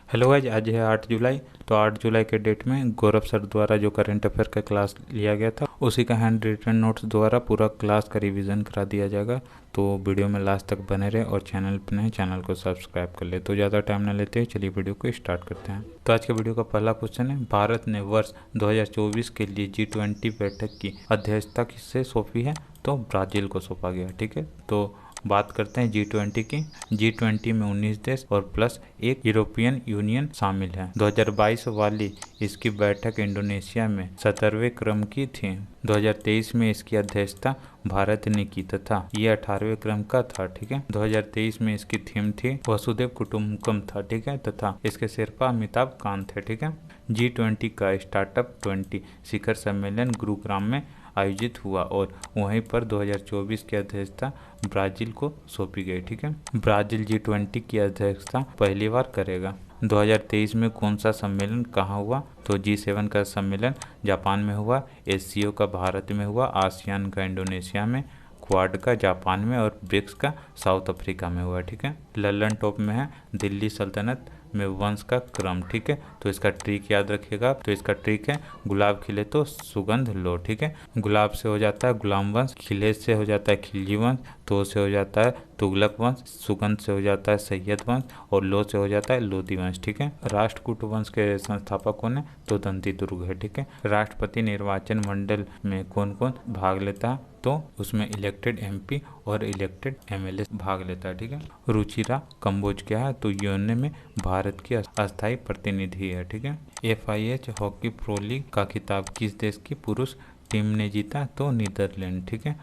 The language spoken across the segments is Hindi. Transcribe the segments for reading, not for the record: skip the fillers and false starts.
हेलो गाइज, आज है 8 जुलाई। तो 8 जुलाई के डेट में गौरव सर द्वारा जो करंट अफेयर का क्लास लिया गया था उसी का हैंड रिटन नोट्स द्वारा पूरा क्लास का रिवीजन करा दिया जाएगा। तो वीडियो में लास्ट तक बने रहे और चैनल पर नए चैनल को सब्सक्राइब कर ले। तो ज़्यादा टाइम ना लेते हुए चलिए वीडियो को स्टार्ट करते हैं। तो आज के वीडियो का पहला क्वेश्चन है, भारत ने वर्ष 2024 के लिए G20 बैठक की अध्यक्षता किससे सौंपी है? तो ब्राज़ील को सौंपा गया। ठीक है, तो बात करते हैं G20 की। G20 में 19 देश और प्लस एक यूरोपियन यूनियन शामिल है। 2022 वाली इसकी बैठक इंडोनेशिया में 17वें क्रम की थी। 2023 में इसकी अध्यक्षता भारत ने की तथा ये 18वें क्रम का था। ठीक है, 2023 में इसकी थीम थी वसुधैव कुटुंबकम था। ठीक है, तथा इसके शेरपा अमिताभ कांत थे। ठीक है, G20 का स्टार्टअप 20 शिखर सम्मेलन गुरुग्राम में आयोजित हुआ और वहीं पर 2024 की अध्यक्षता ब्राज़ील को सौंपी गई। ठीक है, ब्राज़ील G20 की अध्यक्षता पहली बार करेगा। 2023 में कौन सा सम्मेलन कहाँ हुआ? तो G7 का सम्मेलन जापान में हुआ, SCO का भारत में हुआ, आसियान का इंडोनेशिया में, क्वाड का जापान में और ब्रिक्स का साउथ अफ्रीका में हुआ। ठीक है, लल्लन टॉप में है दिल्ली सल्तनत में वंश का क्रम। ठीक है, तो इसका ट्रिक याद रखिएगा। तो इसका ट्रिक है गुलाब खिले तो सुगंध लो। ठीक है, गुलाब से हो जाता है गुलाम वंश, खिले से हो जाता है खिलजी वंश, तो से हो जाता है तुगलक वंश, सुगंध से हो जाता है सैयद वंश और लो से हो जाता है लोधी वंश। ठीक है, राष्ट्रकूट वंश के संस्थापक कौन है? तो दंती दुर्ग है। ठीक है, राष्ट्रपति निर्वाचन मंडल में कौन कौन भाग लेता है? तो उसमें इलेक्टेड MP और इलेक्टेड MLA भाग लेता है। ठीक है, रुचिरा कंबोज क्या है? तो यूएनए में भारत की अस्थायी प्रतिनिधि है। ठीक है, FIH हॉकी प्रो लीग का खिताब किस देश की पुरुष टीम ने जीता? तो नीदरलैंड। ठीक है,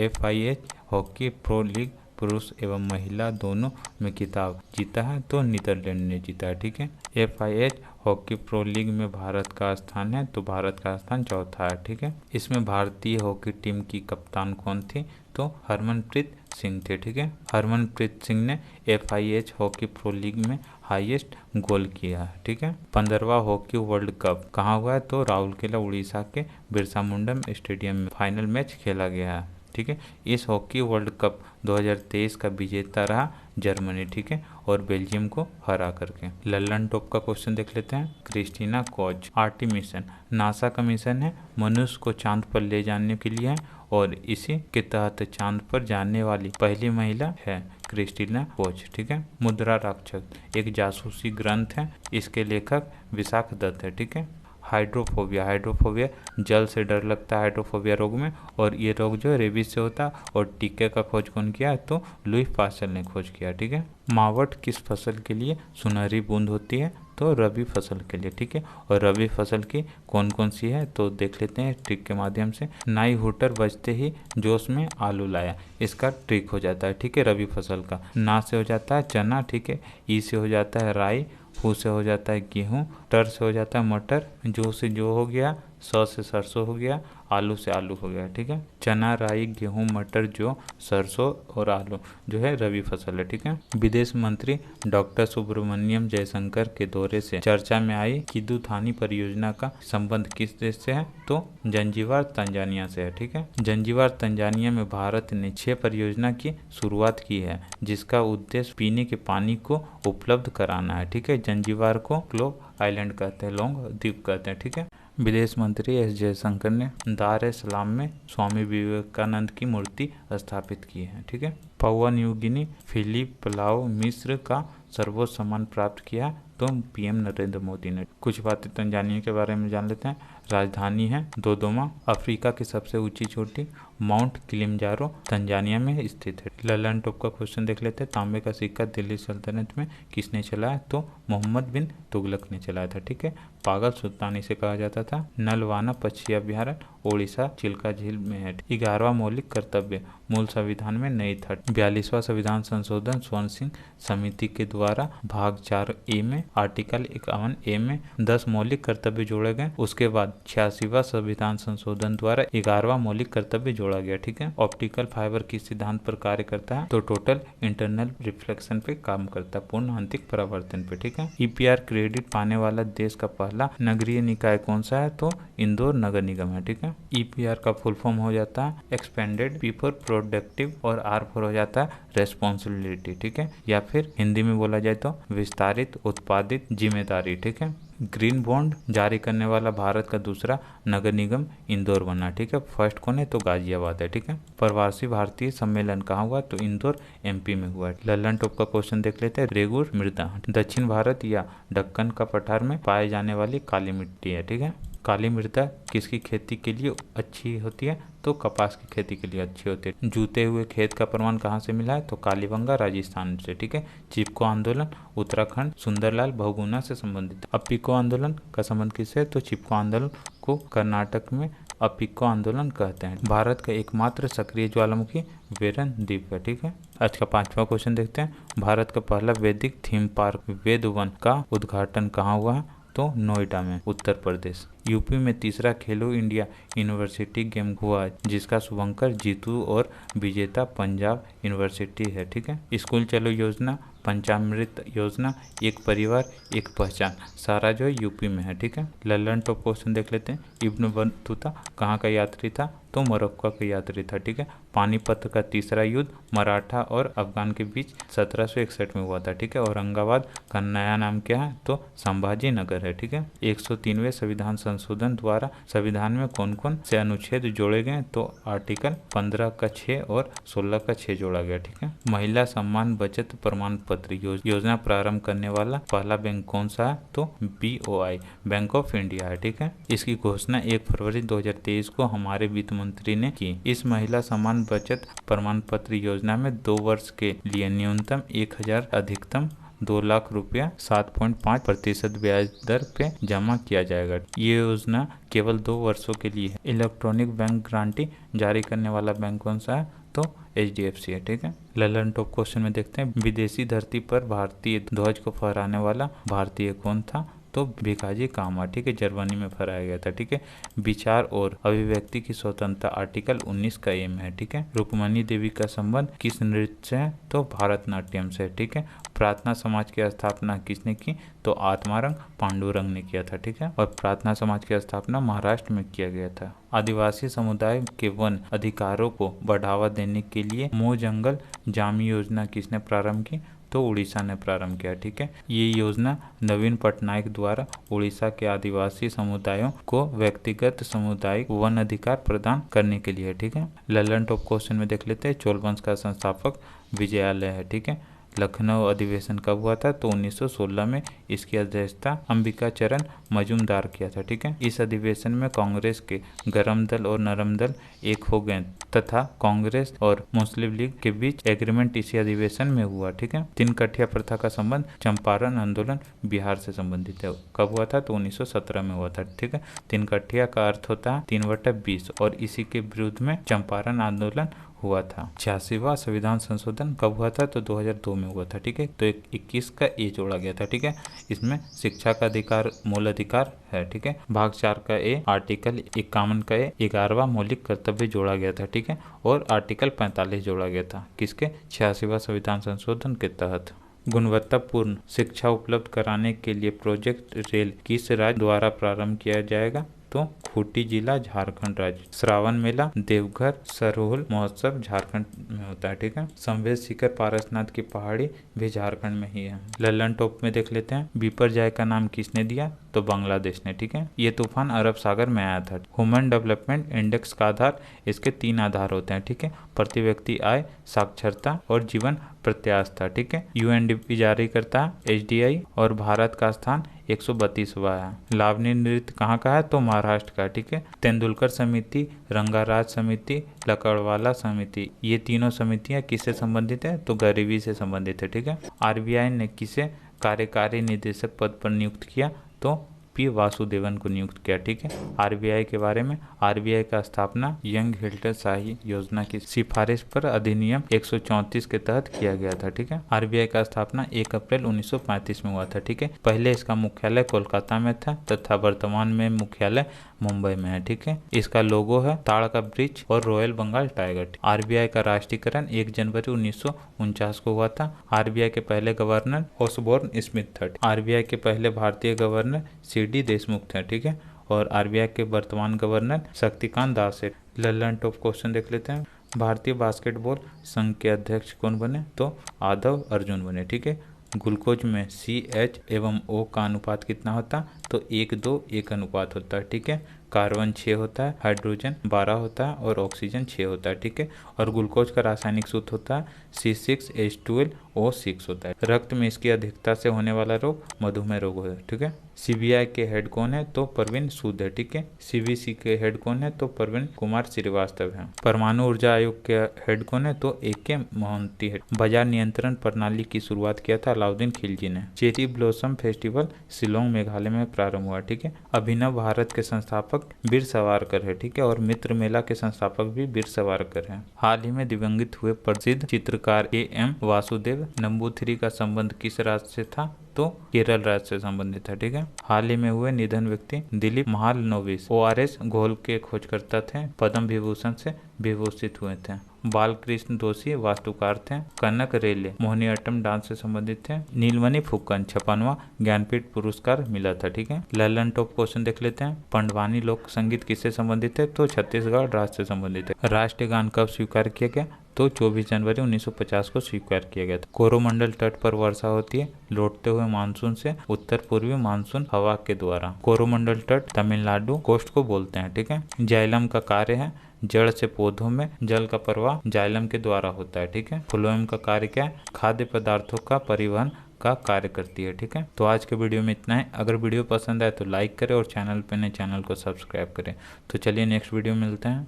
FIH हॉकी प्रो लीग पुरुष एवं महिला दोनों में खिताब जीता है तो नीदरलैंड ने जीता है। ठीक है, FIH हॉकी प्रो लीग में भारत का स्थान है तो भारत का स्थान चौथा है। ठीक है, इसमें भारतीय हॉकी टीम की कप्तान कौन थी? तो हरमनप्रीत सिंह थे। ठीक है, हरमनप्रीत सिंह ने FIH हॉकी प्रो लीग में हाईएस्ट गोल किया है। ठीक है, 15वां हॉकी वर्ल्ड कप कहाँ हुआ है? तो राउरकेला उड़ीसा के बिरसा मुंडा स्टेडियम में फाइनल मैच खेला गया है। ठीक है, इस हॉकी वर्ल्ड कप 2023 का विजेता रहा जर्मनी। ठीक है, और बेल्जियम को हरा करके। लल्लन टॉप का क्वेश्चन देख लेते हैं। Christina Koch Artemis mission NASA का मिशन है, मनुष्य को चांद पर ले जाने के लिए है और इसी के तहत चांद पर जाने वाली पहली महिला है क्रिस्टीना कोच। ठीक है, मुद्रा राक्षस एक जासूसी ग्रंथ है, इसके लेखक विशाख दत्त है। ठीक है, हाइड्रोफोबिया जल से डर लगता है हाइड्रोफोबिया रोग में, और ये रोग जो है रेबीज से होता है और टीके का खोज कौन किया? तो लुई पास्चर ने खोज किया। ठीक है, मावट किस फसल के लिए सुनहरी बूंद होती है? तो रबी फसल के लिए। ठीक है, और रबी फसल की कौन कौन सी है? तो देख लेते हैं ट्रिक के माध्यम से। नाई हुटर बजते ही जोश में आलू लाया, इसका ट्रिक हो जाता है। ठीक है, रबी फसल का। ना से हो जाता है चना। ठीक है, ई से हो जाता है राई, फू से हो जाता है गेहूँ, टर से हो जाता है मटर, जो से जो हो गया, स से सरसों हो गया, आलू से आलू हो गया। ठीक है, चना, राई, गेहूं, मटर, जो, सरसों और आलू जो है रबी फसल है। ठीक है, विदेश मंत्री डॉक्टर सुब्रमण्यम जयशंकर के दौरे से चर्चा में आई किदुथानी परियोजना का संबंध किस देश से है? तो जंजीबार तंजानिया से है। ठीक है, जंजीबार तंजानिया में भारत ने 6 परियोजना की शुरुआत की है जिसका उद्देश्य पीने के पानी को उपलब्ध कराना है। ठीक है, जंजीबार को ग्लोब आइलैंड कहते हैं, लॉन्ग द्वीप कहते हैं। ठीक है, विदेश मंत्री S जयशंकर ने दार ए सलाम में स्वामी विवेकानंद की मूर्ति स्थापित की है। ठीक है, पापुआ न्यू गिनी फिलिपाओ मिस्र का सर्वोच्च सम्मान प्राप्त किया तो PM नरेंद्र मोदी ने। कुछ बातें तंजानिया के बारे में जान लेते हैं। राजधानी है दोदोमा, अफ्रीका की सबसे ऊंची चोटी माउंट किलिमंजारो तंजानिया में स्थित है। लल्लन टॉप का क्वेश्चन देख लेते हैं। तांबे का सिक्का दिल्ली सल्तनत में किसने चलाया? तो मोहम्मद बिन तुगलक ने चलाया था। ठीक है, पागल सुल्तानी से कहा जाता था। नलवाना पक्षी अभ्यारण्य ओडिशा चिल्का झील में है। 11वां मौलिक कर्तव्य मूल संविधान में नहीं था। 42वां संविधान संशोधन स्वर्ण सिंह समिति के द्वारा भाग 4A में आर्टिकल 51A में 10 मौलिक कर्तव्य जोड़े गए। उसके बाद 86वां संविधान संशोधन द्वारा 11वां मौलिक कर्तव्य जोड़ा गया। ठीक है, ऑप्टिकल फाइबर किस सिद्धांत पर कार्य करता है? तो टोटल इंटरनल रिफ्लेक्शन पे काम करता है, पूर्ण आंतरिक परावर्तन पे। ठीक है, EPR क्रेडिट पाने वाला देश का पहला नगरीय निकाय कौन सा है? तो इंदौर नगर निगम है। ठीक है, EPR का फुल फॉर्म हो जाता है एक्सपेंडेड पीपल प्रोडक्टिव और R4 हो जाता है रेस्पॉन्सिबिलिटी। ठीक है, या फिर हिंदी में बोला जाए तो विस्तारित उत्पाद संपादित जिम्मेदारी, ठीक है। ग्रीन बॉन्ड जारी करने वाला भारत का दूसरा नगर निगम इंदौर बना, ठीक है। फर्स्ट कौन है तो गाजियाबाद है, ठीक है। प्रवासी भारतीय सम्मेलन कहाँ हुआ तो इंदौर एमपी में हुआ है। लल्लन टॉप का क्वेश्चन देख लेते हैं। रेगुर मृदा दक्षिण भारत या दक्कन का पठार में पाए जाने वाली काली मिट्टी है, ठीक है। काली मृदा किसकी खेती के लिए अच्छी होती है तो कपास की खेती के लिए अच्छी होती है। जूते हुए खेत का प्रमाण कहाँ से मिला है तो कालीबंगा राजस्थान से, ठीक है। चिपको आंदोलन उत्तराखंड सुंदरलाल बहुगुणा से संबंधित है। अपिको आंदोलन का संबंध किससे तो चिपको आंदोलन को कर्नाटक में अपिको आंदोलन कहते हैं। भारत का एकमात्र सक्रिय ज्वालामुखी वेरन द्वीप है, ठीक है। आज का 5वां क्वेश्चन देखते हैं। भारत का पहला वैदिक थीम पार्क वेद वन का उद्घाटन कहाँ हुआ है तो नोएडा में उत्तर प्रदेश। यूपी में तीसरा खेलो इंडिया यूनिवर्सिटी गेम हुआ जिसका शुभंकर जीतू और विजेता पंजाब यूनिवर्सिटी है, ठीक है। स्कूल चलो योजना, पंचामृत योजना, एक परिवार एक पहचान, सारा जो है यूपी में है, ठीक है। लल्लन टॉप क्वेश्चन देख लेते हैं। इब्न बतूता कहाँ का यात्री था तो मोरक्को का यात्री था, ठीक है। पानीपत का तीसरा युद्ध मराठा और अफगान के बीच 1761 में हुआ था, ठीक है। औरंगाबाद का नया नाम क्या है तो संभाजी नगर है, ठीक है। 103वें संविधान संशोधन द्वारा संविधान में कौन कौन से अनुच्छेद जोड़े गए तो आर्टिकल 15 का 6 और 16 का 6 जोड़ा गया, ठीक है। महिला सम्मान बचत प्रमाण पत्र योजना प्रारंभ करने वाला पहला बैंक कौन सा है तो BOI बैंक ऑफ इंडिया है, ठीक है। इसकी घोषणा 1 फरवरी 2023 को हमारे वित्त मंत्री ने की। इस महिला सम्मान बचत प्रमाण पत्र योजना में 2 वर्ष के लिए न्यूनतम 1000 अधिकतम 2 लाख रुपया 7.5% ब्याज दर पे जमा किया जाएगा। ये योजना केवल 2 वर्षों के लिए है। इलेक्ट्रॉनिक बैंक गारंटी जारी करने वाला बैंक कौन सा है तो HDFC है, ठीक है। लल्लन टॉप क्वेश्चन में देखते हैं। विदेशी धरती पर भारतीय ध्वज को फहराने वाला भारतीय कौन था तो भिखाजी कामा, ठीक है। जर्मनी में फहराया गया था, ठीक है। विचार और अभिव्यक्ति की स्वतंत्रता आर्टिकल 19 का एम है, ठीक है। रुक्मणी देवी का संबंध किस नृत्य से है तो भारतनाट्यम से, ठीक है। प्रार्थना समाज की स्थापना किसने की तो आत्मारंग पांडुरंग ने किया था, ठीक है। और प्रार्थना समाज की स्थापना महाराष्ट्र में किया गया था। आदिवासी समुदाय के वन अधिकारों को बढ़ावा देने के लिए मो जंगल जामी योजना किसने प्रारंभ की तो उड़ीसा ने प्रारंभ किया, ठीक है। ये योजना नवीन पटनायक द्वारा उड़ीसा के आदिवासी समुदायों को व्यक्तिगत सामुदायिक वन अधिकार प्रदान करने के लिए, ठीक है। लल्लन टॉप क्वेश्चन में देख लेते हैं। चोल वंश का संस्थापक विजयालय है, ठीक है। लखनऊ अधिवेशन कब हुआ था तो 1916 में। इसकी अध्यक्षता अंबिका चरण मजूमदार किया था, ठीक है। इस अधिवेशन में कांग्रेस के गरम दल और नरम दल एक हो गए तथा कांग्रेस और मुस्लिम लीग के बीच एग्रीमेंट इसी अधिवेशन में हुआ, ठीक है। 3 कठिया प्रथा का संबंध चंपारण आंदोलन बिहार से संबंधित है। कब हुआ था तो 1917 में हुआ था, ठीक है। 3 कठिया का अर्थ होता है 3/20 और इसी के विरुद्ध में चंपारण आंदोलन हुआ था। 86वां संविधान संशोधन कब हुआ था तो 2002 में हुआ था, ठीक है। तो 21 का ए जोड़ा गया था, ठीक है। इसमें शिक्षा का अधिकार मूल अधिकार है, ठीक है। भाग 4 का ए आर्टिकल 51 का ए 11वां मौलिक कर्तव्य जोड़ा गया था, ठीक है। और आर्टिकल 45 जोड़ा गया था किसके 86वां संविधान संशोधन के तहत। गुणवत्तापूर्ण शिक्षा उपलब्ध कराने के लिए प्रोजेक्ट रेल किस राज्य द्वारा प्रारंभ किया जाएगा तो खूंटी जिला झारखंड राज्य। श्रावण मेला देवघर सरहुल महोत्सव झारखंड में होता है, ठीक है। संवेद शिखर पारसनाथ की पहाड़ी भी झारखंड में ही है। लल्लन टॉप में देख लेते हैं। बिपरजॉय का नाम किसने दिया तो बांग्लादेश ने, ठीक है। ये तूफान अरब सागर में आया था। ह्यूमन डेवलपमेंट इंडेक्स का आधार इसके 3 आधार होते हैं, ठीक है। प्रति व्यक्ति आय, साक्षरता और जीवन प्रत्याशा, ठीक है। UNDP जारी करता है HDI और भारत का स्थान 132वां है। लावनी नृत्य कहाँ का है तो महाराष्ट्र का, ठीक है। तेंदुलकर समिति, रंगाराज समिति, लकड़वाला समिति, ये तीनों समितियां किससे संबंधित है तो गरीबी से संबंधित है, ठीक है। RBI ने किसे कार्यकारी निदेशक पद पर नियुक्त किया तो P वासुदेवन को नियुक्त किया, ठीक है। RBI के बारे में RBI का स्थापना यंग हिल्टर शाही योजना की सिफारिश पर अधिनियम 134 के तहत किया गया था, ठीक है। RBI का स्थापना 1 अप्रैल 1935 में हुआ था, ठीक है। पहले इसका मुख्यालय कोलकाता में था तथा वर्तमान में मुख्यालय मुंबई में है, ठीक है। इसका लोगो है ताड़ का वृक्ष और रॉयल बंगाल टाइगर। RBI का राष्ट्रीयकरण 1 जनवरी 1949 को हुआ था। RBI के पहले गवर्नर ऑसबोर्न स्मिथ थे। RBI के पहले भारतीय गवर्नर CD देशमुख थे, ठीक है। और RBI के वर्तमान गवर्नर शक्तिकांत दास है। लल्लन टॉप क्वेश्चन देख लेते हैं। भारतीय बास्केटबॉल संघ के अध्यक्ष कौन बने तो आदव अर्जुन बने, ठीक है। ग्लूकोज में CH एवं O का अनुपात कितना होता है? तो 1:2 अनुपात होता है। ठीक है। कार्बन 6 होता है, हाइड्रोजन 12 होता है और ऑक्सीजन 6 होता है। ठीक है। और ग्लूकोज का रासायनिक सूत्र होता है C6H12O6 होता है। रक्त में इसकी अधिकता से होने वाला रोग मधुमेह रोग है। ठीक है। CBI के हेड कौन है? तो प्रवीण सूद है। ठीक है। CBC के हेड कौन है? तो प्रवीण कुमार श्रीवास्तव है। परमाणु ऊर्जा आयोग के हेड कौन है? तो AK मोहंती है। बाजार नियंत्रण प्रणाली की शुरुआत किया था अलाउद्दीन खिलजी ने। Cherry blossom festival Shillong Meghalaya में प्रारंभ हुआ। ठीक है। अभिनव भारत के संस्थापक वीर सावरकर है। ठीक है। और मित्र मेला के संस्थापक भी वीर सावरकर हैं। हाल ही में दिवंगत हुए प्रसिद्ध चित्रकार AM वासुदेव नंबूथिरी का संबंध किस राज्य से था? तो केरल राज्य से संबंधित है। ठीक है। हाल ही में हुए निधन व्यक्ति दिलीप महालनोबिस ORS घोल के खोजकर्ता थे, पद्म विभूषण से विभूषित हुए थे। बालकृष्ण दोषी वास्तुकार थे। कनक रेले मोहिनीअट्टम डांस से संबंधित थे। नीलमणि फुक्कन 56वां ज्ञानपीठ पुरस्कार मिला था। ठीक है। ललन टॉप क्वेश्चन देख लेते हैं। पंडवानी लोक संगीत किससे संबंधित है? तो छत्तीसगढ़ राज्य से संबंधित है। राष्ट्रीय गान कब स्वीकार किया गया? तो 24 जनवरी 1950 को स्वीकार किया गया था। कोरोमंडल तट पर वर्षा होती है लौटते हुए मानसून से उत्तर पूर्वी मानसून हवा के द्वारा। कोरोमंडल तट तमिलनाडु कोस्ट को बोलते हैं। ठीक है। जाइलम का कार्य है जड़ से पौधों में जल का प्रवाह जाइलम के द्वारा होता है। ठीक है। फ्लोएम का कार्य क्या है? खाद्य पदार्थों का परिवहन का कार्य करती है। ठीक है। तो आज के वीडियो में इतना है। अगर वीडियो पसंद आए तो लाइक करें और चैनल पे नए चैनल को सब्सक्राइब करें। तो चलिए नेक्स्ट वीडियो में मिलते हैं।